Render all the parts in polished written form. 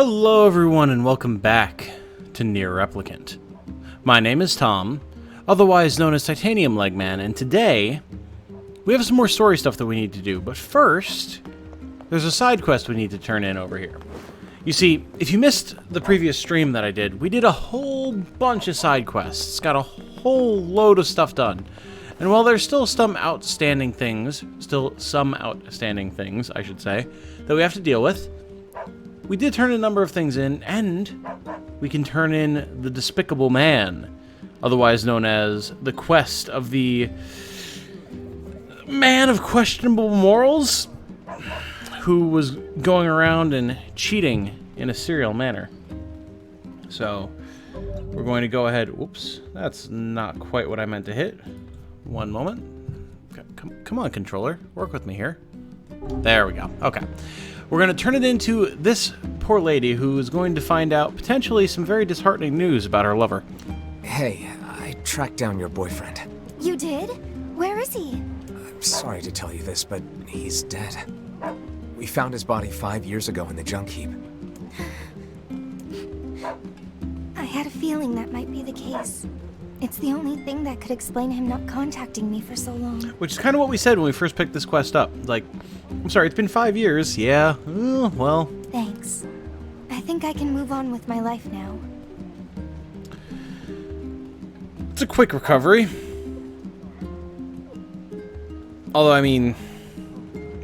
Hello everyone and welcome back to NieR Replicant. My name is Tom, otherwise known as Titanium Legman, and today we have some more story stuff that we need to do, but first there's a side quest we need to turn in over here. You see, if you missed the previous stream that I did, we did a whole bunch of side quests, got a whole load of stuff done. And while there's still some outstanding things, I should say, that we have to deal with, we did turn a number of things in, and we can turn in the Despicable Man, otherwise known as the quest of the man of questionable morals, who was going around and cheating in a serial manner. So, we're going to go ahead... Whoops, that's not quite what I meant to hit. One moment. Come on, controller. Work with me here. There we go. Okay. We're going to turn it into this poor lady who is going to find out potentially some very disheartening news about her lover. Hey, I tracked down your boyfriend. You did? Where is he? I'm sorry to tell you this, but he's dead. We found his body 5 years ago in the junk heap. I had a feeling that might be the case. It's the only thing that could explain him not contacting me for so long. Which is kind of what we said when we first picked this quest up. Like, I'm sorry, it's been 5 years. Yeah, well. Thanks. I think I can move on with my life now. It's a quick recovery. Although, I mean,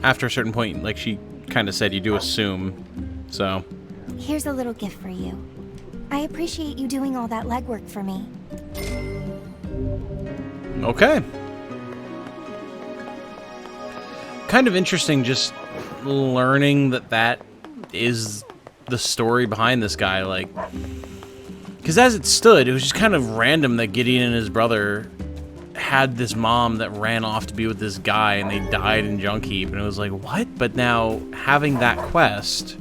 after a certain point, like she kind of said, you do assume, so. Here's a little gift for you. I appreciate you doing all that legwork for me. Okay. Kind of interesting just learning that that is the story behind this guy, like, because as it stood, it was just kind of random that Gideon and his brother had this mom that ran off to be with this guy and they died in junk heap, and it was like, what? But now having that quest,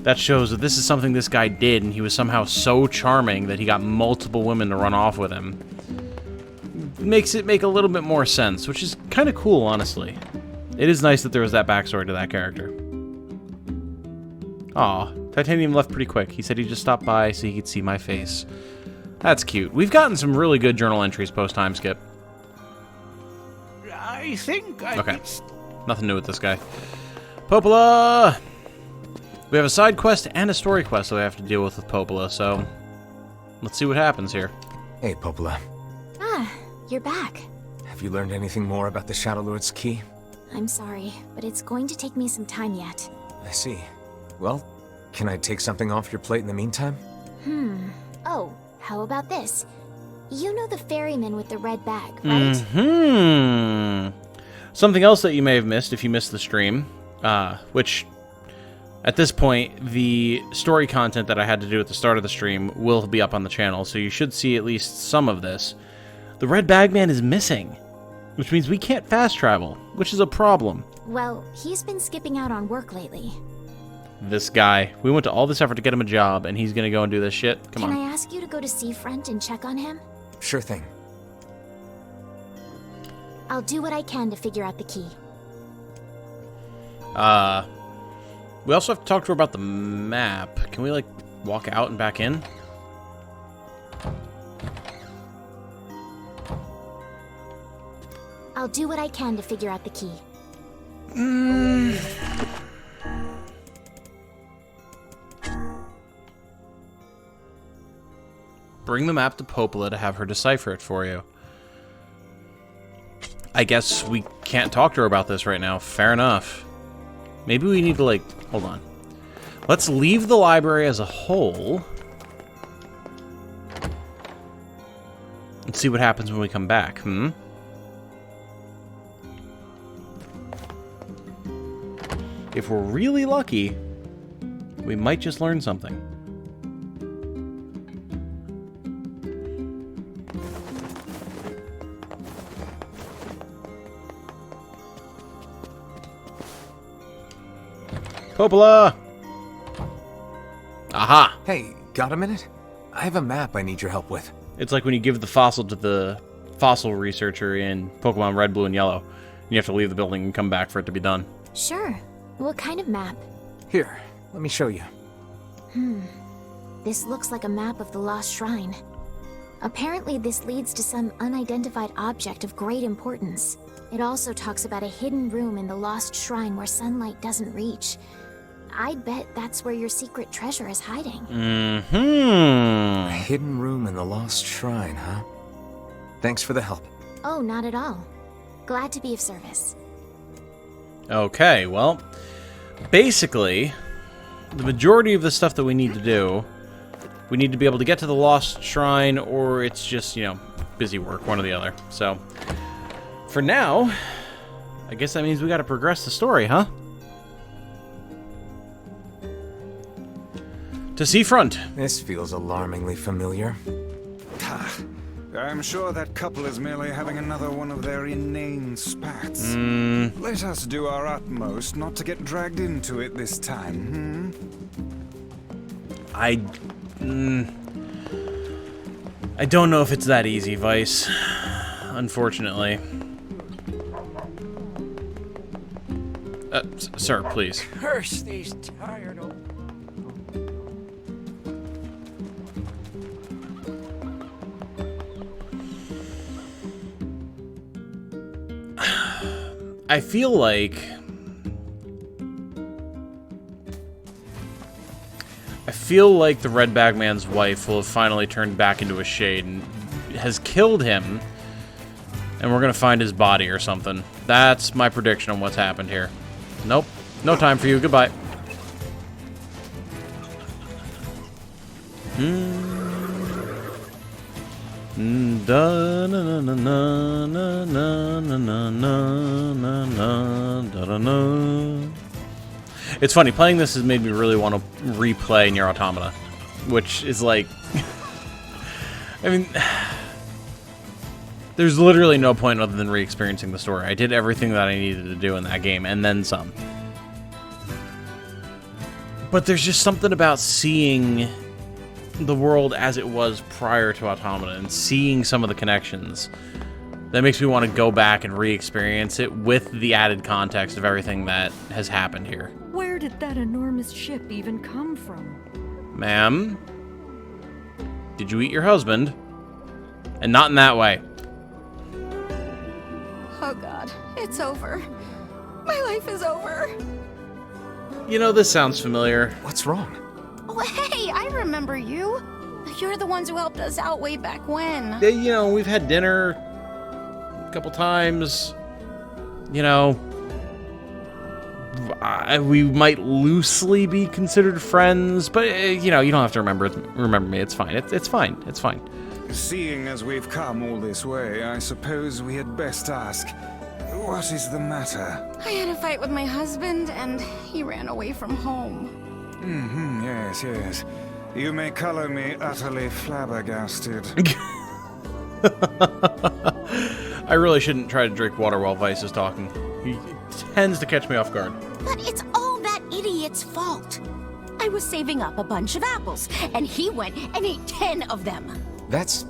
that shows that this is something this guy did, and he was somehow so charming that he got multiple women to run off with him. Makes it make a little bit more sense, which is kind of cool, honestly. It is nice that there was that backstory to that character. Aw, Titanium left pretty quick. He said he just stopped by so he could see my face. That's cute. We've gotten some really good journal entries post-time skip. I think I... Okay. Nothing new with this guy. Popola! We have a side quest and a story quest that we have to deal with Popola, so let's see what happens here. Hey, Popola. Ah, you're back. Have you learned anything more about the Shadow Lord's key? I'm sorry, but it's going to take me some time yet. I see. Well, can I take something off your plate in the meantime? Oh, how about this? You know the ferryman with the red bag, right? Something else that you may have missed if you missed the stream, which... At this point, the story content that I had to do at the start of the stream will be up on the channel, so you should see at least some of this. The Red Bag Man is missing, which means we can't fast travel, which is a problem. Well, he's been skipping out on work lately. This guy. We went to all this effort to get him a job, and he's gonna go and do this shit? Come on. Can I ask you to go to Seafront and check on him? Sure thing. I'll do what I can to figure out the key. We also have to talk to her about the map. Can we, like, walk out and back in? I'll do what I can to figure out the key. Bring the map to Popola to have her decipher it for you. I guess we can't talk to her about this right now. Fair enough. Maybe we need to, like... Hold on. Let's leave the library as a whole. And see what happens when we come back, If we're really lucky, we might just learn something. Popola! Aha! Hey, got a minute? I have a map I need your help with. It's like when you give the fossil to the fossil researcher in Pokemon Red, Blue, and Yellow. You have to leave the building and come back for it to be done. Sure. What kind of map? Here, let me show you. This looks like a map of the lost shrine. Apparently, this leads to some unidentified object of great importance. It also talks about a hidden room in the lost shrine where sunlight doesn't reach. I'd bet that's where your secret treasure is hiding. A hidden room in the lost shrine, huh? Thanks for the help. Oh, not at all. Glad to be of service. Okay, well, basically, the majority of the stuff that we need to do, we need to be able to get to the lost shrine, or it's just, you know, busy work, one or the other. So, for now, I guess that means we gotta progress the story, huh? To Seafront. This feels alarmingly familiar. I'm sure that couple is merely having another one of their inane spats. Let us do our utmost not to get dragged into it this time, I don't know if it's that easy, Vice. Unfortunately. Sir, please. Curse these tired old... I feel like the Red Bag Man's wife will have finally turned back into a shade and has killed him, and we're gonna find his body or something. That's my prediction on what's happened here. Nope, no time for you. Goodbye. It's funny, playing this has made me really want to replay NieR Automata, which is like... I mean... There's literally no point other than re-experiencing the story. I did everything that I needed to do in that game, and then some. But there's just something about seeing the world as it was prior to Automata and seeing some of the connections that makes me want to go back and re-experience it with the added context of everything that has happened here. Where did that enormous ship even come from? Ma'am? Did you eat your husband? And not in that way. Oh god, it's over. My life is over. You know, this sounds familiar. What's wrong? Oh, hey, I remember you. You're the ones who helped us out way back when. You know, we've had dinner a couple times. You know, we might loosely be considered friends, but, you know, you don't have to remember me. It's fine. It's fine. It's fine. Seeing as we've come all this way, I suppose we had best ask, what is the matter? I had a fight with my husband, and he ran away from home. Yes. You may color me utterly flabbergasted. I really shouldn't try to drink water while Vice is talking. He tends to catch me off guard. But it's all that idiot's fault. I was saving up a bunch of apples, and he went and ate 10 of them. That's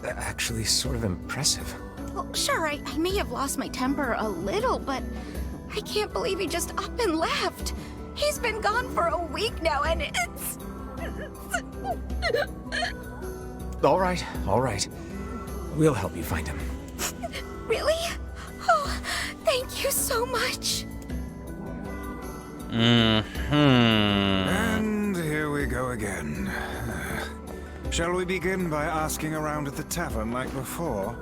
actually sort of impressive. Well, sure, I may have lost my temper a little, but I can't believe he just up and left. He's been gone for a week now, and it's... All right. We'll help you find him. Really? Oh, thank you so much. And here we go again. Shall we begin by asking around at the tavern like before?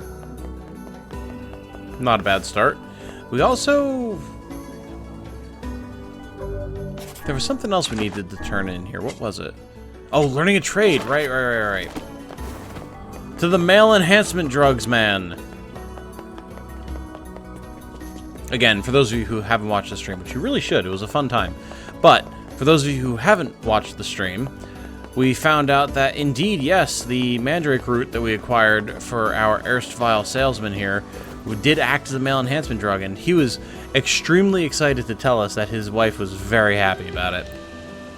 Not a bad start. We also... There was something else we needed to turn in here. What was it? Oh, learning a trade. Right. To the male enhancement drugs man. Again, for those of you who haven't watched the stream, which you really should, it was a fun time. But for those of you who haven't watched the stream, we found out that indeed, yes, the mandrake root that we acquired for our erstwhile salesman here did act as a male enhancement drug, and he was extremely excited to tell us that his wife was very happy about it.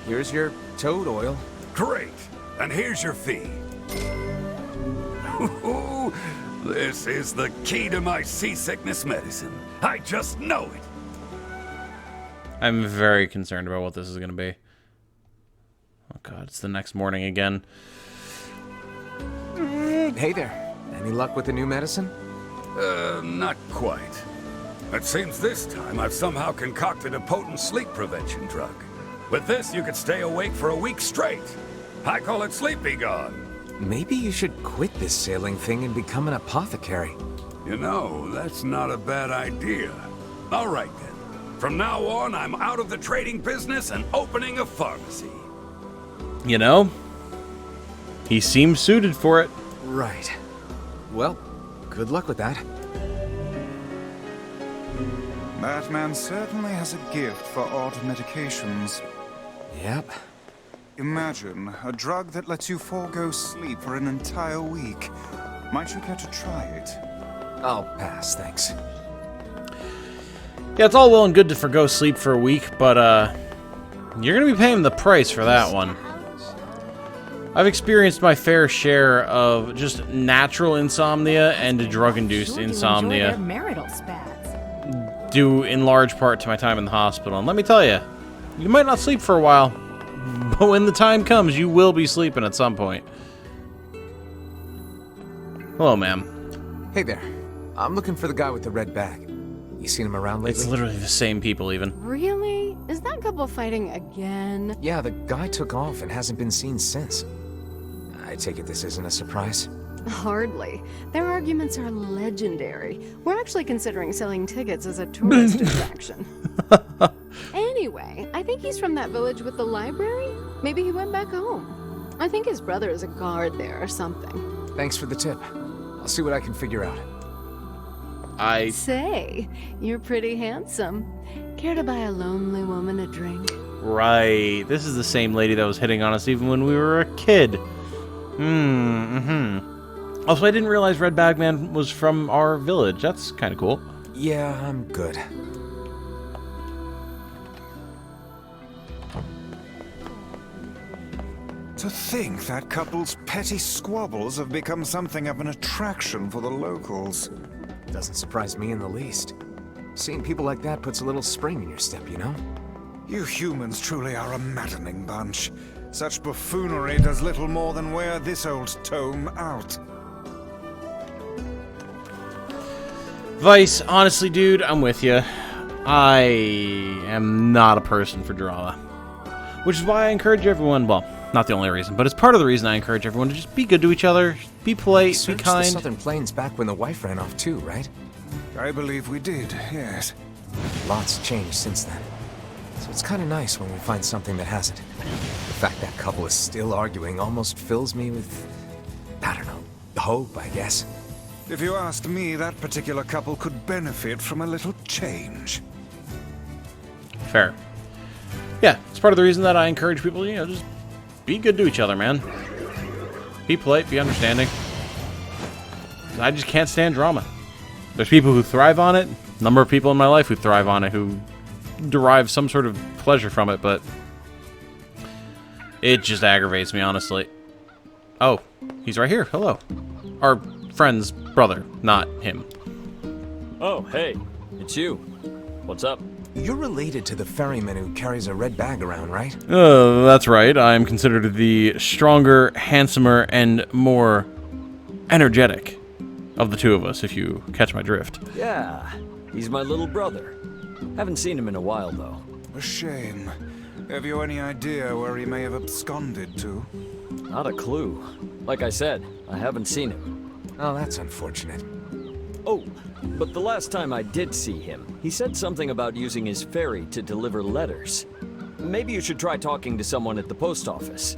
Here's your toad oil. Great. And here's your fee. This is the key to my seasickness medicine. I just know it. I'm very concerned about what this is going to be. God, it's the next morning again. Hey there. Any luck with the new medicine? Not quite. It seems this time I've somehow concocted a potent sleep prevention drug. With this, you could stay awake for a week straight. I call it Sleepy Gone. Maybe you should quit this sailing thing and become an apothecary. You know, that's not a bad idea. All right, then. From now on, I'm out of the trading business and opening a pharmacy. You know, he seems suited for it. Right. Well, good luck with that. That man certainly has a gift for odd medications. Yep. Imagine a drug that lets you forego sleep for an entire week. Might you care to try it? I'll pass, thanks. Yeah, it's all well and good to forgo sleep for a week, but you're gonna be paying the price for that one. I've experienced my fair share of just natural insomnia and drug-induced insomnia, marital spats. due in large part to my time in the hospital. And let me tell you, you might not sleep for a while, but when the time comes, you will be sleeping at some point. Hello, ma'am. Hey there. I'm looking for the guy with the red bag. You seen him around lately? It's literally the same people, even. Really? Is that couple fighting again? Yeah, the guy took off and hasn't been seen since. I take it this isn't a surprise? Hardly. Their arguments are legendary. We're actually considering selling tickets as a tourist attraction. Anyway, I think he's from that village with the library. Maybe he went back home. I think his brother is a guard there or something. Thanks for the tip. I'll see what I can figure out. Say, you're pretty handsome. Care to buy a lonely woman a drink? Right. This is the same lady that was hitting on us even when we were a kid. Also, I didn't realize Red Bag Man was from our village. That's kind of cool. Yeah, I'm good. To think that couple's petty squabbles have become something of an attraction for the locals. Doesn't surprise me in the least. Seeing people like that puts a little spring in your step, you know? You humans truly are a maddening bunch. Such buffoonery does little more than wear this old tome out. Vice, honestly, dude, I'm with you. I am not a person for drama. Which is why I encourage everyone, well, not the only reason, but it's part of the reason I encourage everyone to just be good to each other, be polite, be Searched kind. the Southern Plains back when the wife ran off too, right? I believe we did, yes. Lots changed since then. So it's kind of nice when we find something that hasn't. The fact that couple is still arguing almost fills me with, I don't know, hope, I guess. If you asked me, that particular couple could benefit from a little change. Fair. Yeah, it's part of the reason that I encourage people, you know, just be good to each other, man. Be polite, be understanding. I just can't stand drama. There's people who thrive on it, a number of people in my life who thrive on it, who derive some sort of pleasure from it, but it just aggravates me, honestly. Oh, he's right here. Hello. Our friend's brother, not him. Oh, hey, it's you. What's up? You're related to the ferryman who carries a red bag around, right? That's right. I am considered the stronger, handsomer, and more energetic of the two of us, if you catch my drift. Yeah, he's my little brother. Haven't seen him in a while, though. A shame. Have you any idea where he may have absconded to? Not a clue. Like I said, I haven't seen him. Oh, that's unfortunate. Oh, but the last time I did see him, he said something about using his ferry to deliver letters. Maybe you should try talking to someone at the post office.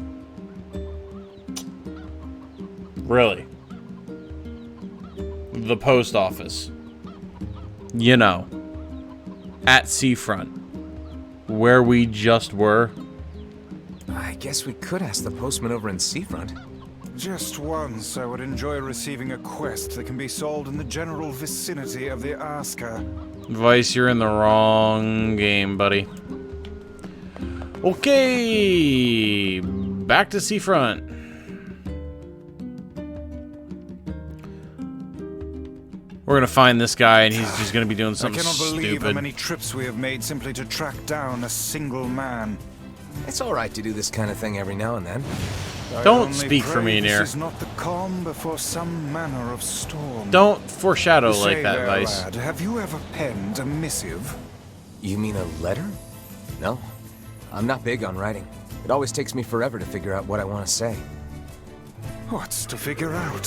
Really? The post office. You know. At Seafront. Where we just were. I guess we could ask the postman over in Seafront. Just once, I would enjoy receiving a quest that can be solved in the general vicinity of the Asker. Vice, you're in the wrong game, buddy. Okay, back to Seafront. We're gonna find this guy, and he's just gonna be doing something I cannot believe stupid. how many trips we have made simply to track down a single man. It's alright to do this kind of thing every now and then. Don't speak for me, NieR. This is not the calm before some manner of storm. Don't foreshadow Say like that, there, Vice. lad, have you ever penned a missive? You mean a letter? No. I'm not big on writing. It always takes me forever to figure out what I want to say. What's to figure out?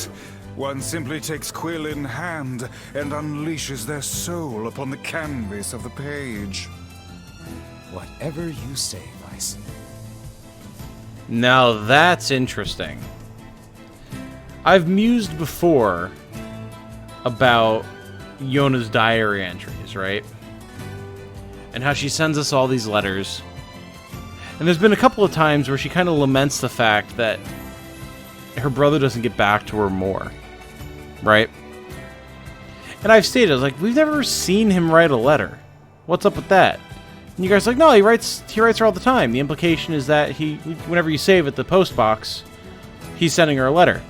One simply takes quill in hand and unleashes their soul upon the canvas of the page. Whatever you say, Vice. Now that's interesting. I've mused before about Yona's diary entries, right? And how she sends us all these letters. And there's been a couple of times where she kind of laments the fact that her brother doesn't get back to her more, right? And I've stated, I was like, we've never seen him write a letter. What's up with that? And you guys are like, no, he writes her all the time. The implication is that whenever you save at the post box, he's sending her a letter.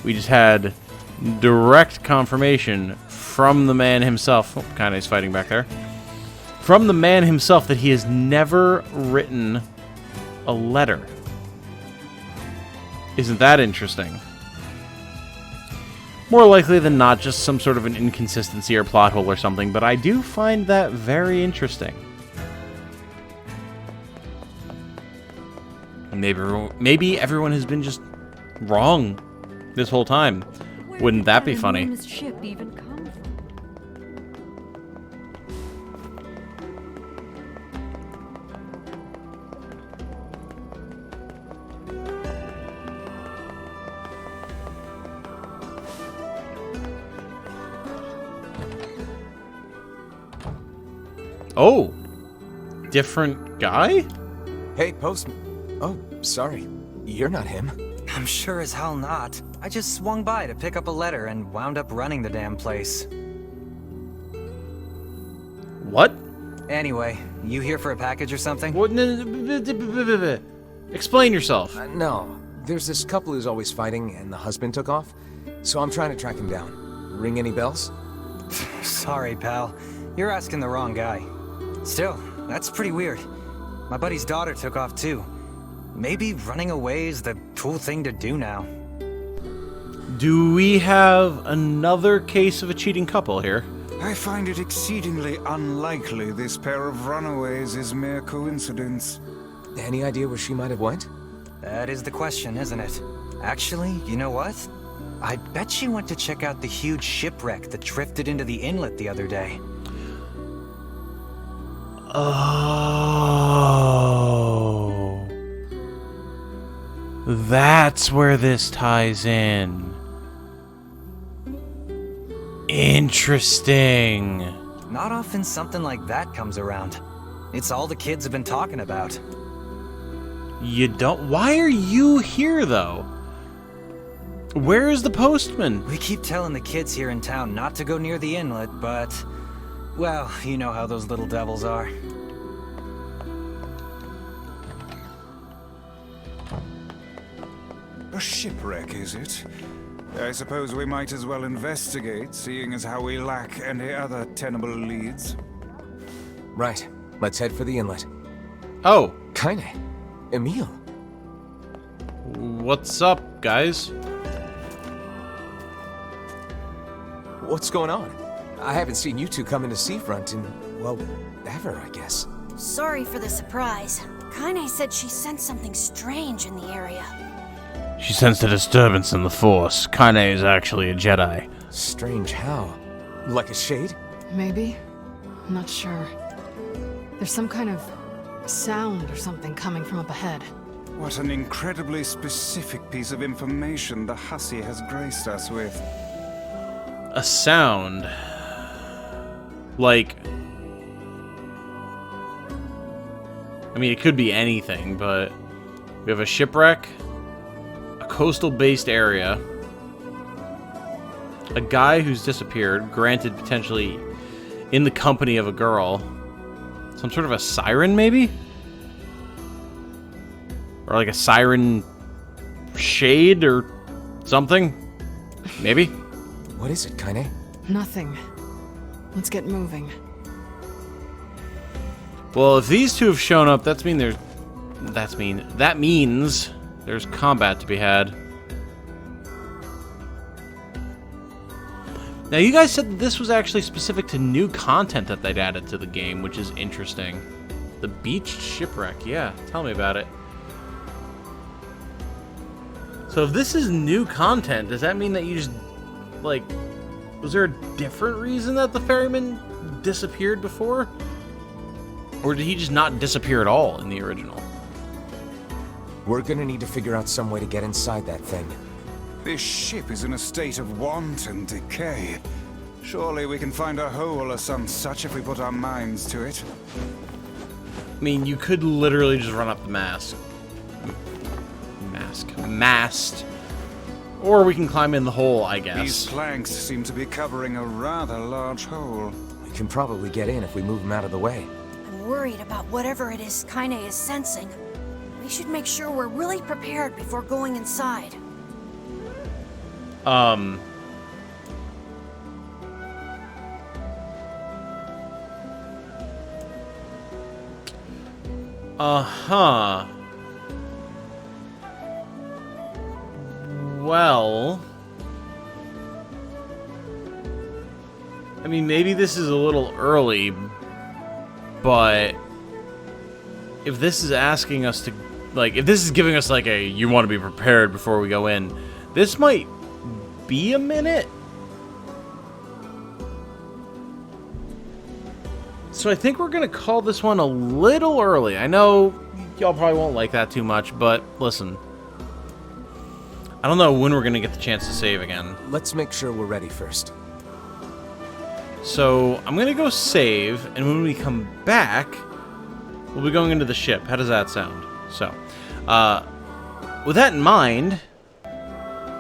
We just had direct confirmation from the man himself. Oh, Kane's fighting back there. From the man himself that he has never written a letter. Isn't that interesting? More likely than not, just some sort of an inconsistency or plot hole or something, but I do find that very interesting. Maybe everyone has been just wrong this whole time. Wouldn't that be funny? Ship even come from? Oh, different guy? Hey, postman. Oh, sorry. You're not him. I'm sure as hell not. I just swung by to pick up a letter and wound up running the damn place. What? Anyway, you here for a package or something? What? Explain yourself. No. There's this couple who's always fighting, and the husband took off. So I'm trying to track him down. Ring any bells? Sorry, pal. You're asking the wrong guy. Still, that's pretty weird. My buddy's daughter took off too. Maybe running away is the cool thing to do now. Do we have another case of a cheating couple here? I find it exceedingly unlikely this pair of runaways is mere coincidence. Any idea where she might have went? That is the question, isn't it? Actually, you know what? I bet she went to check out the huge shipwreck that drifted into the inlet the other day. Oh. That's where this ties in. Interesting. Not often something like that comes around. It's all the kids have been talking about. You don't... Why are you here, though? Where is the postman? We keep telling the kids here in town not to go near the inlet, but... well, you know how those little devils are. A shipwreck, is it? I suppose we might as well investigate, seeing as how we lack any other tenable leads. Right. Let's head for the inlet. Oh. Kane. Emil. What's up, guys? What's going on? I haven't seen you two come into Seafront in, well, ever, I guess. Sorry for the surprise. Kaine said she sensed something strange in the area. She sensed a disturbance in the Force. Kaine is actually a Jedi. Strange how? Like a shade? Maybe. I'm not sure. There's some kind of sound or something coming from up ahead. What an incredibly specific piece of information the hussy has graced us with. A sound. Like... I mean, it could be anything, but... we have a shipwreck, a coastal-based area, a guy who's disappeared, granted potentially in the company of a girl, some sort of a siren, maybe? Or like a siren shade or something? Maybe? What is it, Kaine? Nothing. Let's get moving. Well, if these two have shown up, that means there's combat to be had. Now, you guys said that this was actually specific to new content that they'd added to the game, which is interesting. The beached shipwreck, yeah, tell me about it. So if this is new content, does that mean that you just, like, was there a different reason that the ferryman disappeared before? Or did he just not disappear at all in the original? We're gonna need to figure out some way to get inside that thing. This ship is in a state of wanton decay. Surely we can find a hole or some such if we put our minds to it. I mean, you could literally just run up the mast. Or we can climb in the hole, I guess. These planks seem to be covering a rather large hole. We can probably get in if we move them out of the way. I'm worried about whatever it is Kaine is sensing. We should make sure we're really prepared before going inside. Uh-huh. Well, I mean, maybe this is a little early, but if this is asking us to, like, if this is giving us, like, a, you want to be prepared before we go in, this might be a minute. So I think we're going to call this one a little early. I know y'all probably won't like that too much, but listen. I don't know when we're going to get the chance to save again. Let's make sure we're ready first. So I'm going to go save, and when we come back, we'll be going into the ship. How does that sound? So, with that in mind,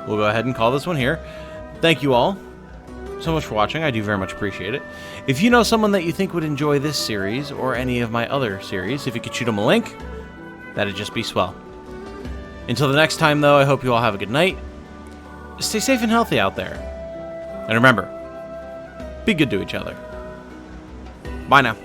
we'll go ahead and call this one here. Thank you all so much for watching. I do very much appreciate it. If you know someone that you think would enjoy this series or any of my other series, if you could shoot them a link, that'd just be swell. Until the next time, though, I hope you all have a good night. Stay safe and healthy out there. And remember, be good to each other. Bye now.